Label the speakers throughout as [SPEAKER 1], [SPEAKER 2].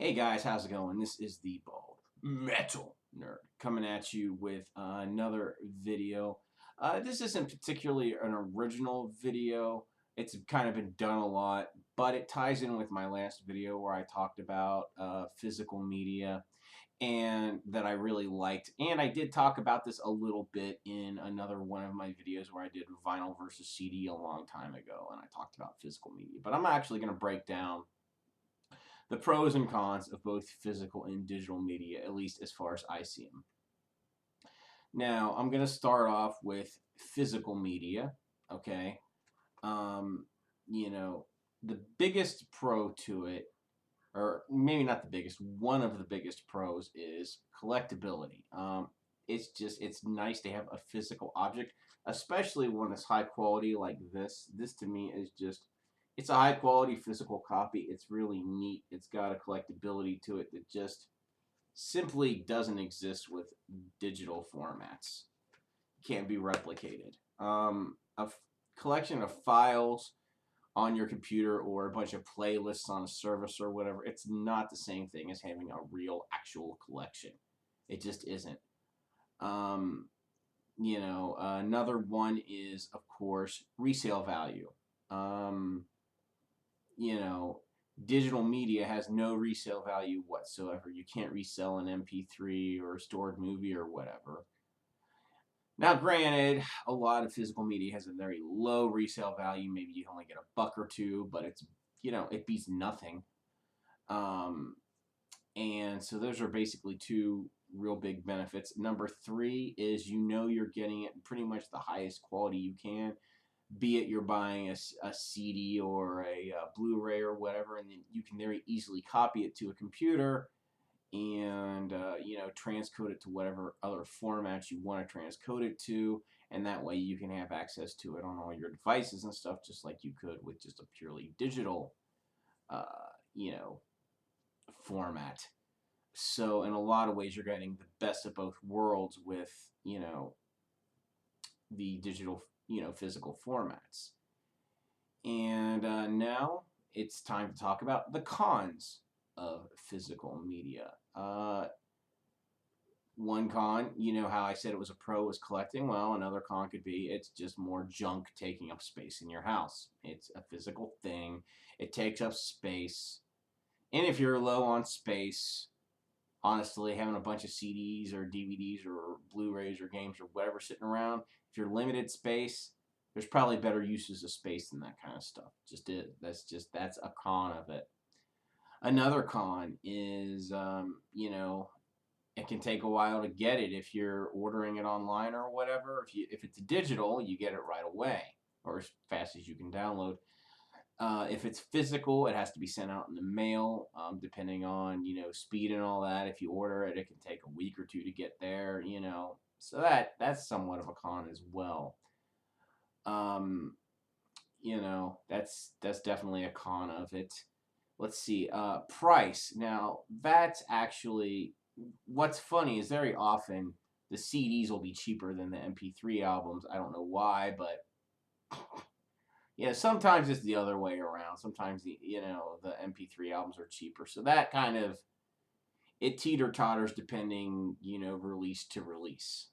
[SPEAKER 1] Hey guys, how's it going? This is the Bald Metal Nerd coming at you with another video. This isn't particularly an original video. It's kind of been done a lot, but it ties in with my last video where I talked about physical media and that I really liked. And I did talk about this a little bit in another one of my videos where I did vinyl versus CD a long time ago, and I talked about physical media. But I'm actually going to break down the pros and cons of both physical and digital media, at least as far as I see them. Now, I'm going to start off with physical media, okay? Um, you know, the biggest pro to it, or maybe not the biggest, one of the biggest pros is collectability. It's nice to have a physical object, especially when it's high quality like this. This to me is just, it's a high quality physical copy. It's really neat. It's got a collectability to it that just simply doesn't exist with digital formats. Can't be replicated. Collection of files on your computer or a bunch of playlists on a service or whatever, it's not the same thing as having a real actual collection. It just isn't. Um, Another one is, of course, resale value. Um, you know, Digital media has no resale value whatsoever. You can't resell an MP3 or a stored movie or whatever. Now, granted, a lot of physical media has a very low resale value. Maybe you only get a buck or two, but it beats nothing. Um, and so those are basically two real big benefits. Number three is you're getting it pretty much the highest quality you can, be it you're buying a CD or a Blu-ray or whatever, and then you can very easily copy it to a computer and transcode it to whatever other formats you want to transcode it to, and that way you can have access to it on all your devices and stuff, just like you could with just a purely digital, uh, you know, format. So in a lot of ways, you're getting the best of both worlds with the digital, physical formats. And now it's time to talk about the cons of physical media. One con, you know how I said it was a pro was collecting? Well, another con could be it's just more junk taking up space in your house. It's a physical thing. It takes up space. And if you're low on space, honestly, having a bunch of CDs or DVDs or Blu-rays or games or whatever sitting around, if you're limited space, there's probably better uses of space than that kind of stuff. That's a con of it. Another con is, it can take a while to get it if you're ordering it online or whatever. If it's digital, you get it right away or as fast as you can download. If it's physical, it has to be sent out in the mail, depending on speed and all that. If you order it, it can take a week or two to get there. So that's somewhat of a con as well. Um, that's definitely a con of it. Let's see. Price. Now that's actually what's funny is very often the CDs will be cheaper than the MP3 albums. I don't know why, but yeah, sometimes it's the other way around. Sometimes the MP3 albums are cheaper. So that kind of it teeter totters depending, release to release.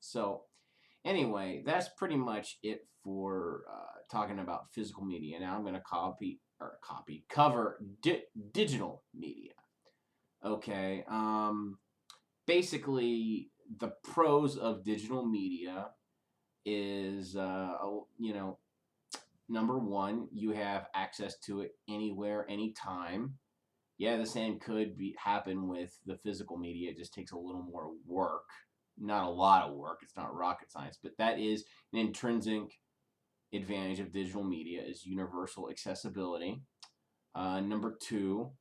[SPEAKER 1] So anyway, that's pretty much it for talking about physical media. Now I'm going to cover digital media. Okay. Basically, the pros of digital media is, number one, you have access to it anywhere, anytime. Yeah, the same could happen with the physical media. It just takes a little more work. Not a lot of work. It's not rocket science, but that is an intrinsic advantage of digital media is universal accessibility. Number two,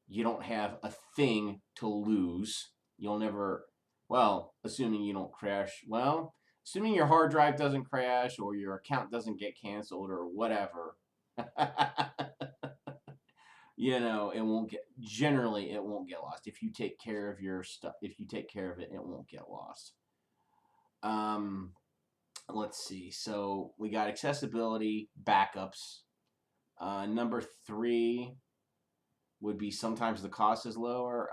[SPEAKER 1] you don't have a thing to lose. You'll never, well, assuming you don't crash, well, assuming your hard drive doesn't crash or your account doesn't get canceled or whatever, it won't get lost. If you take care of your stuff, if you take care of it, it won't get lost. Um, let's see. So we got accessibility, backups. Number three, would be sometimes the cost is lower.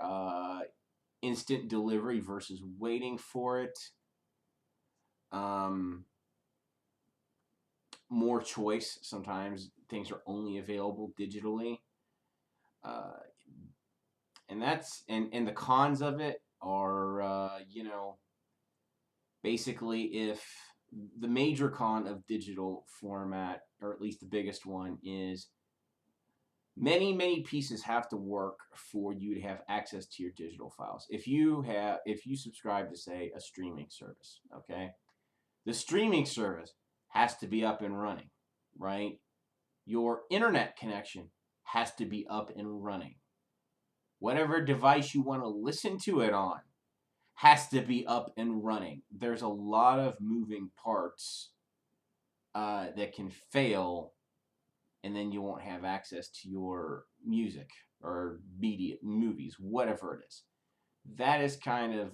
[SPEAKER 1] Instant delivery versus waiting for it. More choice. Sometimes things are only available digitally. Uh, and the cons of it are, basically, if the major con of digital format, or at least the biggest one, is many pieces have to work for you to have access to your digital files. If you subscribe to, say, a streaming service, okay, the streaming service has to be up and running, right? Your internet connection has to be up and running. Whatever device you want to listen to it on has to be up and running. There's a lot of moving parts that can fail, and then you won't have access to your music or media, movies, whatever it is. That is kind of,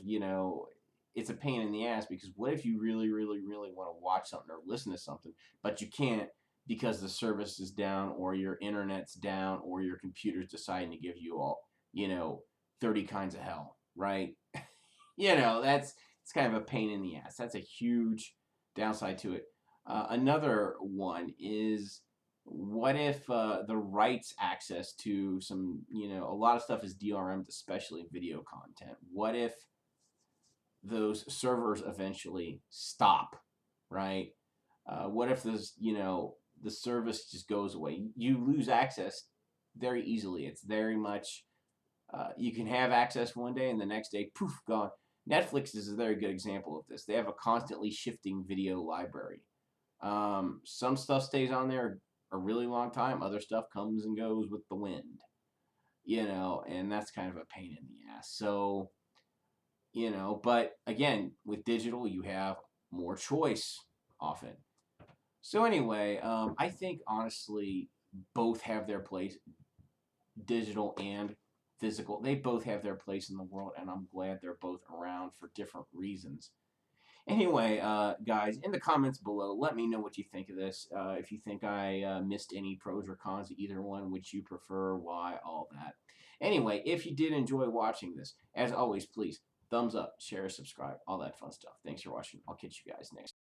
[SPEAKER 1] it's a pain in the ass, because what if you really want to watch something or listen to something, but you can't because the service is down, or your internet's down, or your computer's deciding to give you all, 30 kinds of hell, right? It's kind of a pain in the ass. That's a huge downside to it. Another one is, what if the rights access to some, a lot of stuff is DRM'd, especially video content. What if those servers eventually stop, right? What if the service just goes away? You lose access very easily. It's very much, you can have access one day and the next day, poof, gone. Netflix is a very good example of this. They have a constantly shifting video library. Some stuff stays on there a really long time. Other stuff comes and goes with the wind, and that's kind of a pain in the ass. So, but again, with digital, you have more choice often. So anyway, I think honestly, both have their place, digital and physical. They both have their place in the world, and I'm glad they're both around for different reasons. Anyway, guys, in the comments below, let me know what you think of this. If you think I missed any pros or cons to either one, which you prefer, why, all that. Anyway, if you did enjoy watching this, as always, please thumbs up, share, subscribe, all that fun stuff. Thanks for watching. I'll catch you guys next.